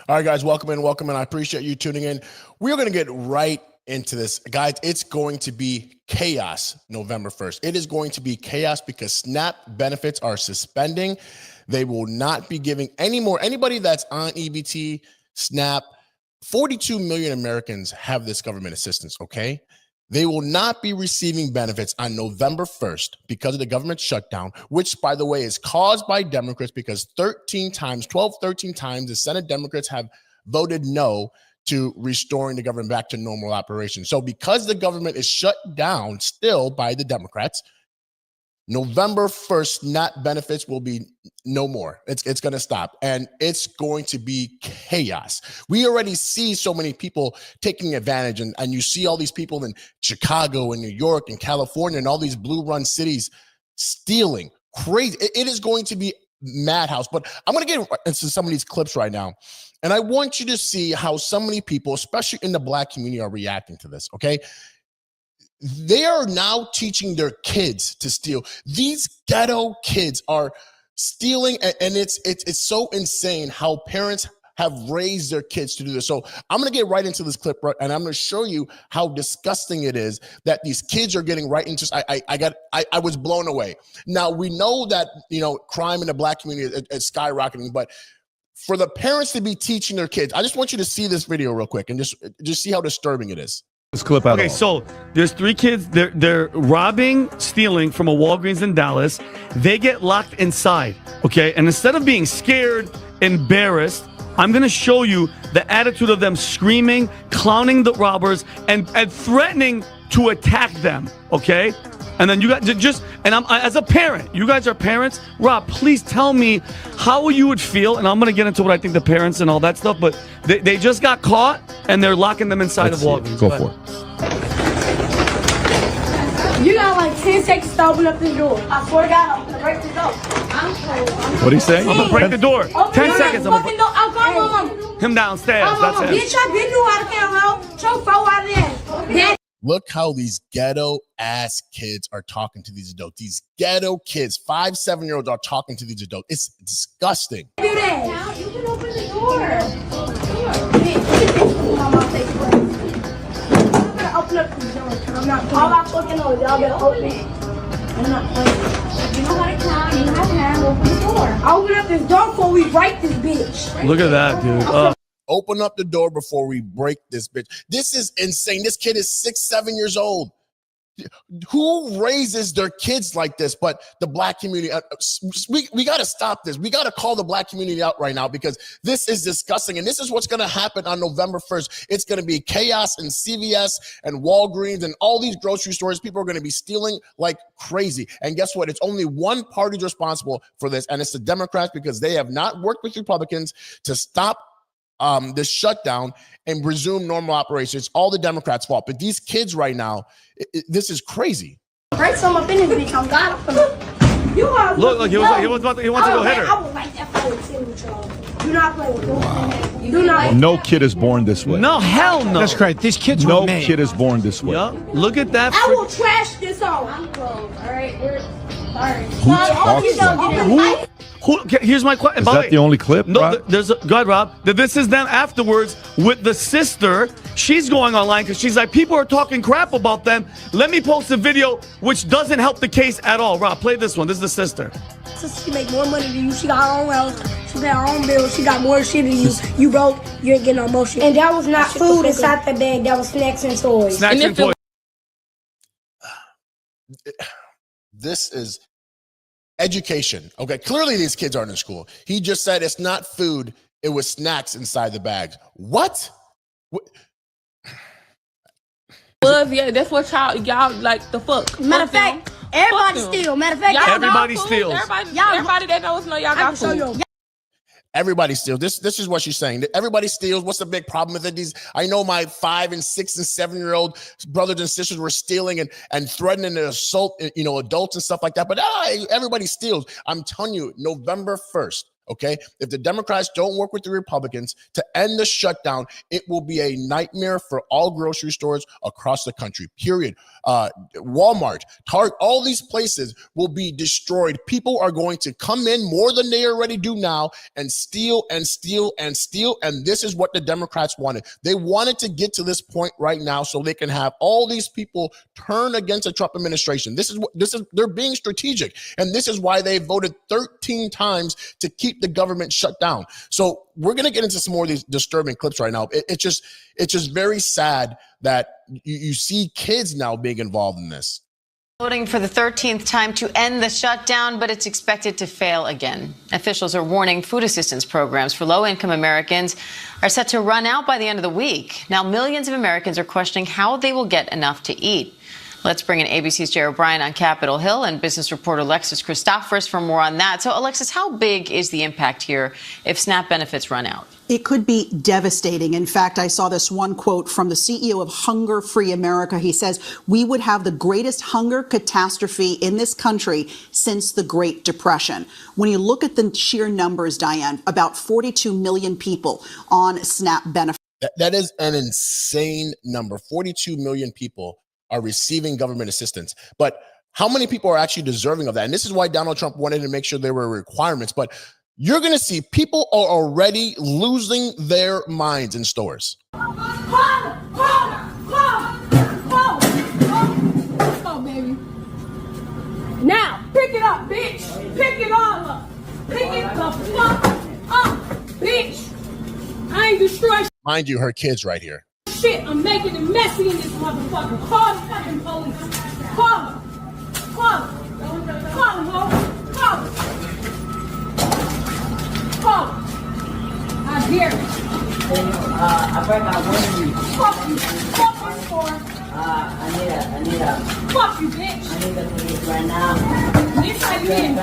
All right, guys, welcome in. I appreciate you tuning in. We're going to get right into this. Guys, it's going to be chaos November 1st. It is going to be chaos because SNAP benefits are suspending. They will not be giving any more. Anybody that's on EBT, SNAP, 42 million Americans have this government assistance, okay? They will not be receiving benefits on November 1st because of the government shutdown, which, by the way, is caused by Democrats because 13 times, the Senate Democrats have voted no to restoring the government back to normal operations. So because the government is shut down still by the Democrats, November 1st, SNAP benefits will be no more. It's going to stop, and it's going to be chaos. We already see so many people taking advantage, and you see all these people in Chicago and New York and California and all these blue-run cities stealing. Crazy. It is going to be madhouse, but I'm going to get into some of these clips right now, and I want you to see how so many people, especially in the Black community, are reacting to this, okay? They are now teaching their kids to steal. These ghetto kids are stealing, and it's so insane how parents have raised their kids to do this. So I'm going to get right into this clip, and I'm going to show you how disgusting it is that these kids are getting right into. I was blown away. Now we know that crime in the Black community is skyrocketing, but for the parents to be teaching their kids, I just want you to see this video real quick and just see how disturbing it is. Clip out. Okay, so there's 3 kids. They're robbing, stealing from a Walgreens in Dallas. They get locked inside. Okay, and instead of being scared, embarrassed, I'm gonna show you the attitude of them screaming, clowning the robbers, and threatening to attack them. Okay, and then you got as a parent, you guys are parents. Rob, please tell me how you would feel, and I'm gonna get into what I think the parents and all that stuff. But they just got caught, and they're locking them inside of Walgreens. Go for it. You got like 10 seconds to open up this door. I swear to God, I'm gonna break the door. What do you say? I'm gonna break the door. 10 seconds. I'll come him downstairs. That's it. Bitch, I've been through out of camera. Show 4 out of there. Look how these ghetto ass kids are talking to these adults. These ghetto kids, 5, 7-year-olds are talking to these adults. It's disgusting. Do that. You can open the door. Open up the door. I'm not playing. All I fucking know is y'all better open it. I'm not playing. You know how to count. You have time. Open the door. Open up this door before we break this bitch. Look at that, dude. Open up the door before we break this bitch. This is insane. This kid is 6, 7 years old. Who raises their kids like this? But the Black community, we got to stop this. We got to call the Black community out right now because this is disgusting. And this is what's going to happen on November 1st. It's going to be chaos in CVS and Walgreens and all these grocery stores. People are going to be stealing like crazy. And guess what? It's only one party responsible for this, and it's the Democrats because they have not worked with Republicans to stop this shutdown and resume normal operations. It's all the Democrats' fault. But these kids right now, this is crazy. Break some up in this bitch. I'm God. You are. Look, he wants to go hit her. I would like that for a Do not play with me. Do not. No kid is born this way. No, hell no. That's correct. These kids were No made. kid is born this way. Yep. Look at that. I will trash this all. I'm close. All right. Who talks like Here's my question. Is that the only clip? No, Rob? go ahead, Rob. This is them afterwards with the sister. She's going online because she's like, people are talking crap about them. Let me post a video which doesn't help the case at all. Rob, play this one. This is the sister. She make more money than you. She got her own house. She pay her own bills. She got more shit than you. You broke. You ain't getting no more shit. And that was not food inside the bag. That was snacks and toys. Snacks and toys. This is education. Okay, clearly these kids aren't in school. He just said it's not food, it was snacks inside the bags. What? Well, yeah, that's what y'all like the fuck. Matter of fact, everybody steal. Matter of fact, everybody steals. Everybody that knows know y'all got food. Everybody steals. This is what she's saying. Everybody steals. What's the big problem with it? I know my 5 and 6 and 7-year-old brothers and sisters were stealing and threatening to assault, adults and stuff like that. But everybody steals. I'm telling you, November 1st, Okay. If the Democrats don't work with the Republicans to end the shutdown, it will be a nightmare for all grocery stores across the country, period. Walmart, Target, all these places will be destroyed. People are going to come in more than they already do now and steal and steal and steal. And this is what the Democrats wanted. They wanted to get to this point right now so they can have all these people turn against the Trump administration. They're being strategic. And this is why they voted 13 times to keep the government shut down. So we're going to get into some more of these disturbing clips right now. It's just very sad that you see kids now being involved in this. Voting for the 13th time to end the shutdown, but it's expected to fail again. Officials are warning food assistance programs for low-income Americans are set to run out by the end of the week. Now, millions of Americans are questioning how they will get enough to eat. Let's bring in ABC's Jay O'Brien on Capitol Hill and business reporter Alexis Christoforous for more on that. So, Alexis, how big is the impact here if SNAP benefits run out? It could be devastating. In fact, I saw this one quote from the CEO of Hunger Free America. He says, we would have the greatest hunger catastrophe in this country since the Great Depression. When you look at the sheer numbers, Diane, about 42 million people on SNAP benefits. That is an insane number. 42 million people are receiving government assistance. But how many people are actually deserving of that? And this is why Donald Trump wanted to make sure there were requirements. But you're going to see people are already losing their minds in stores. Oh, baby. Now, pick it up, bitch. Pick it all up. Pick it the fuck up, bitch. I ain't destroyed Mind you, her kid's right here. shit. I'm making it messy in this motherfucker. Call the fucking police. Call them. Call them. Call them, ho. Call them. Call them. I dare you. I break my window. Fuck you. Fuck you for. I need a. Fuck you, bitch. I need the police right now. This how you in.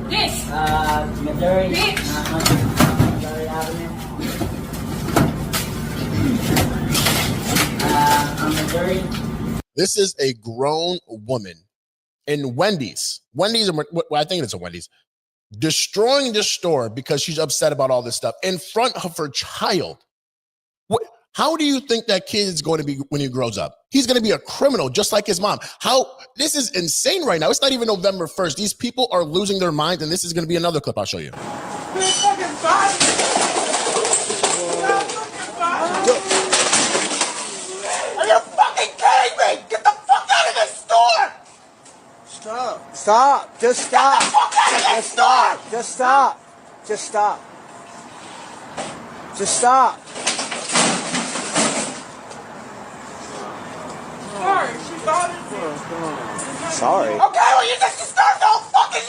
This. Missouri. Bitch. Missouri Avenue. Missouri. This is a grown woman in Wendy's. I think it's a Wendy's. Destroying this store because she's upset about all this stuff in front of her child. How do you think that kid is going to be when he grows up? He's going to be a criminal just like his mom. This is insane right now. It's not even November 1st. These people are losing their minds, and this is going to be another clip I'll show you. Are you fucking kidding me? Get the fuck out of this store! Stop. Stop. Just stop. Get the fuck out of this store! Just stop. Just stop. Just stop. Sorry, she thought it. Sorry. Okay, well you just disturbed the whole fucking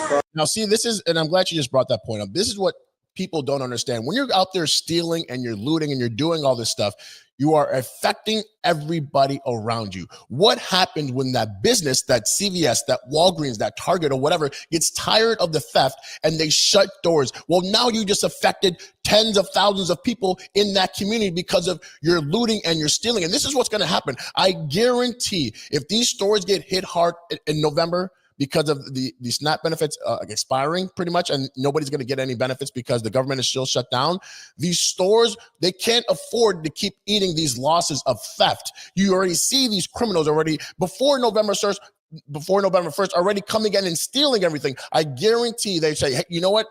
neighborhood! Now, see, this is, and I'm glad you just brought that point up. This is what people don't understand. When you're out there stealing and you're looting and you're doing all this stuff, you are affecting everybody around you. What happens when that business, that CVS, that Walgreens, that Target or whatever gets tired of the theft and they shut doors? Well, now you just affected tens of thousands of people in that community because of your looting and your stealing. And this is what's going to happen. I guarantee if these stores get hit hard in November, because of the SNAP benefits expiring pretty much, and nobody's going to get any benefits because the government is still shut down. These stores, they can't afford to keep eating these losses of theft. You already see these criminals already before November 1st, already coming in and stealing everything. I guarantee they say, hey, you know what?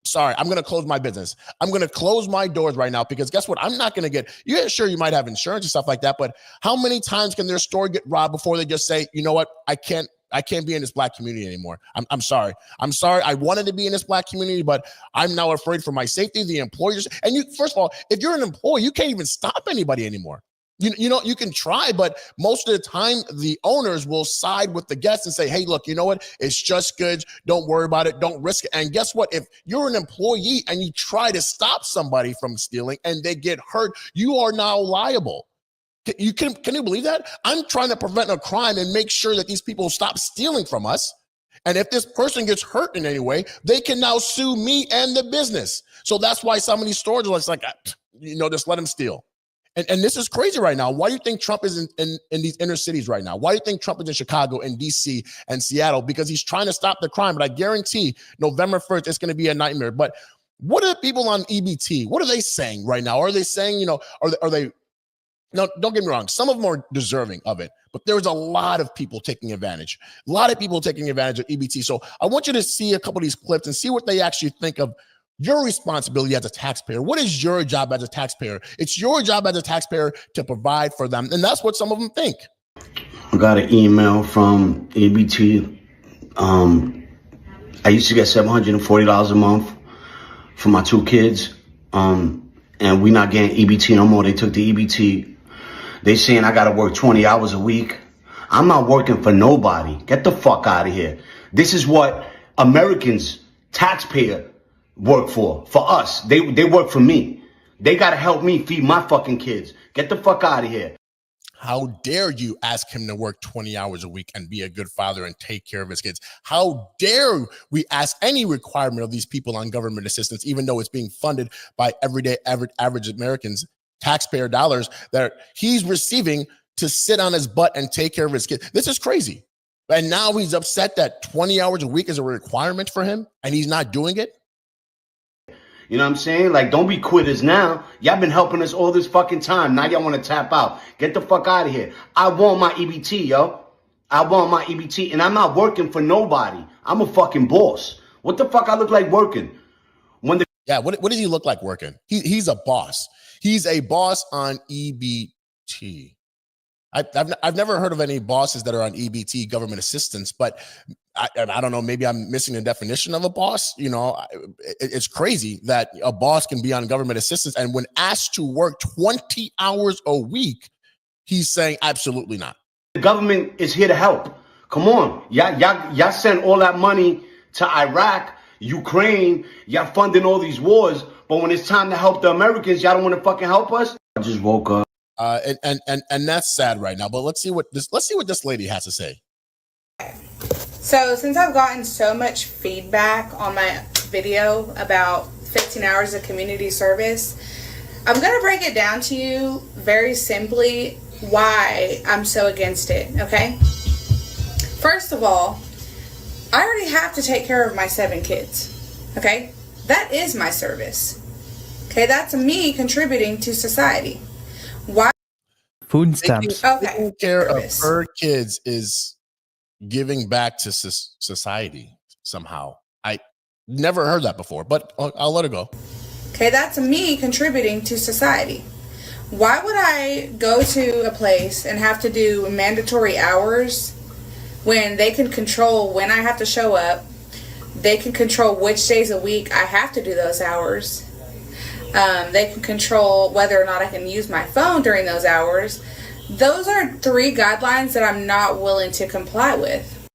Sorry, I'm going to close my business. I'm going to close my doors right now because guess what? I'm not going to get, sure, you might have insurance and stuff like that, but how many times can their store get robbed before they just say, you know what? I can't be in this black community anymore. I'm sorry. I'm sorry. I wanted to be in this black community, but I'm now afraid for my safety, the employers. And first of all, if you're an employee, you can't even stop anybody anymore. You can try, but most of the time the owners will side with the guests and say, hey, look, you know what? It's just goods. Don't worry about it. Don't risk it. And guess what? If you're an employee and you try to stop somebody from stealing and they get hurt, you are now liable. Can you believe that? I'm trying to prevent a crime and make sure that these people stop stealing from us. And if this person gets hurt in any way, they can now sue me and the business. So that's why some of these stores are just like, just let them steal. And this is crazy right now. Why do you think Trump is in these inner cities right now? Why do you think Trump is in Chicago and DC and Seattle? Because he's trying to stop the crime. But I guarantee November 1st, it's going to be a nightmare. But what are the people on EBT? What are they saying right now? Are they saying, are they no, don't get me wrong. Some of them are deserving of it, but there's a lot of people taking advantage. A lot of people taking advantage of EBT. So I want you to see a couple of these clips and see what they actually think of your responsibility as a taxpayer. What is your job as a taxpayer? It's your job as a taxpayer to provide for them. And that's what some of them think. I got an email from EBT. I used to get $740 a month for my 2 kids. And we not getting EBT no more. They took the EBT. They saying I got to work 20 hours a week. I'm not working for nobody. Get the fuck out of here. This is what Americans, taxpayer, work for us. They work for me. They got to help me feed my fucking kids. Get the fuck out of here. How dare you ask him to work 20 hours a week and be a good father and take care of his kids? How dare we ask any requirement of these people on government assistance, even though it's being funded by everyday average Americans, taxpayer dollars that he's receiving to sit on his butt and take care of his kids? This is crazy. And now he's upset that 20 hours a week is a requirement for him and he's not doing it. You know what I'm saying? Like, don't be quitters now. Y'all been helping us all this fucking time. Now y'all want to tap out. Get the fuck out of here. I want my EBT, yo. I want my EBT. And I'm not working for nobody. I'm a fucking boss. What the fuck I look like working? Yeah, what does he look like working? He's a boss. He's a boss on EBT. I've never heard of any bosses that are on EBT, government assistance, but I don't know, maybe I'm missing the definition of a boss. It's crazy that a boss can be on government assistance. And when asked to work 20 hours a week, he's saying absolutely not. The government is here to help. Come on. Y'all send all that money to Iraq, Ukraine. Y'all funding all these wars. But when it's time to help the Americans, y'all don't want to fucking help us. I just woke up. And that's sad right now. But let's see what this lady has to say. So since I've gotten so much feedback on my video about 15 hours of community service, I'm going to break it down to you very simply why I'm so against it, okay? First of all, I already have to take care of my 7 kids, okay? That is my service, okay? That's me contributing to society. Why? Food stamps. Taking care of her kids is giving back to society somehow. I never heard that before, but I'll let it go. Okay, that's me contributing to society. Why would I go to a place and have to do mandatory hours when they can control when I have to show up? They can control which days a week I have to do those hours. They can control whether or not I can use my phone during those hours. Those are 3 guidelines that I'm not willing to comply with.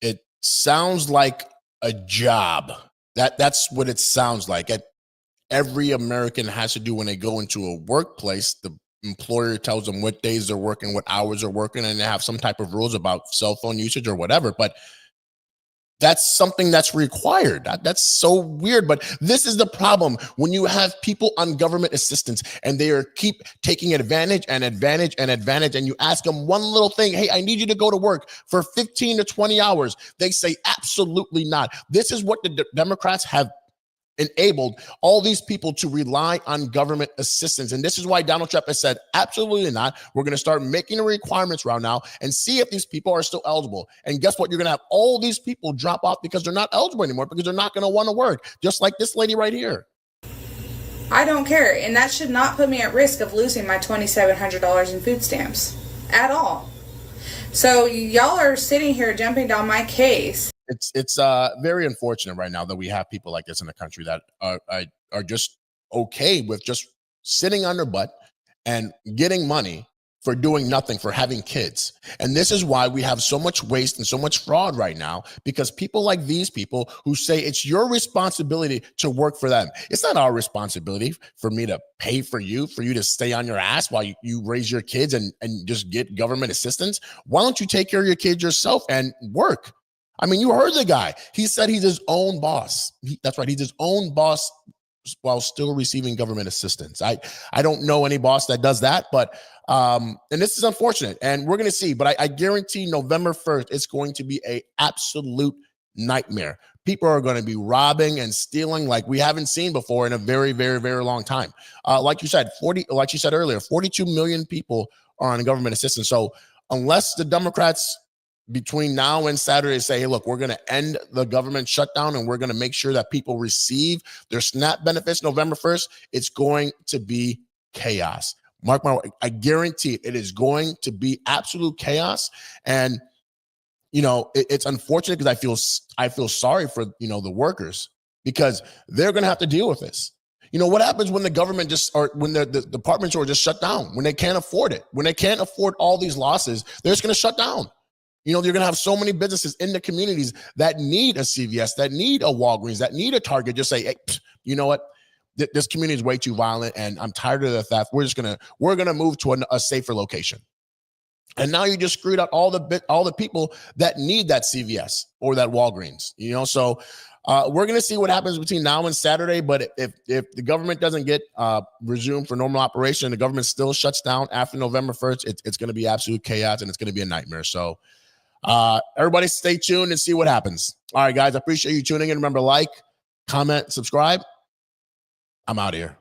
It sounds like a job. That's what it sounds like. Every American has to do when they go into a workplace. The employer tells them what days they're working, what hours they're working, and they have some type of rules about cell phone usage or whatever. But that's something that's required. That's so weird. But this is the problem when you have people on government assistance and they keep taking advantage and advantage and advantage. And you ask them one little thing. Hey, I need you to go to work for 15 to 20 hours. They say absolutely not. This is what the Democrats have enabled all these people to rely on government assistance. And this is why Donald Trump has said, absolutely not. We're going to start making the requirements right now and see if these people are still eligible. And guess what? You're going to have all these people drop off because they're not eligible anymore, because they're not going to want to work, just like this lady right here. I don't care. And that should not put me at risk of losing my $2,700 in food stamps at all. So y'all are sitting here jumping down my case. It's very unfortunate right now that we have people like this in the country that are just okay with just sitting on their butt and getting money for doing nothing, for having kids. And this is why we have so much waste and so much fraud right now, because people like these people who say it's your responsibility to work for them. It's not our responsibility for me to pay for you to stay on your ass while you raise your kids and just get government assistance. Why don't you take care of your kids yourself and work? I mean, you heard the guy. He said he's his own boss. That's right. He's his own boss while still receiving government assistance. I don't know any boss that does that, but and this is unfortunate, and we're going to see. But I guarantee November 1st, it's going to be a absolute nightmare. People are going to be robbing and stealing like we haven't seen before in a very, very, very long time. Like you said, like you said earlier, 42 million people are on government assistance. So unless the Democrats between now and Saturday say, hey, look, we're going to end the government shutdown and we're going to make sure that people receive their SNAP benefits November 1st, it's going to be chaos. Mark my word, I guarantee it is going to be absolute chaos. And you know, it's unfortunate because I feel sorry for, you know, the workers because they're going to have to deal with this. You know, what happens when the government when the departments are just shut down, when they can't afford it, when they can't afford all these losses, they're just going to shut down. You know, you're going to have so many businesses in the communities that need a CVS, that need a Walgreens, that need a Target. Just say, hey, you know what? This community is way too violent and I'm tired of the theft. We're going to move to a safer location. And now you just screwed out all the people that need that CVS or that Walgreens, you know? So we're going to see what happens between now and Saturday. But if the government doesn't get resumed for normal operation, the government still shuts down after November 1st, it's going to be absolute chaos and it's going to be a nightmare. So everybody stay tuned and see what happens. All right, guys, I appreciate you tuning in. Remember, like, comment, subscribe. I'm out of here.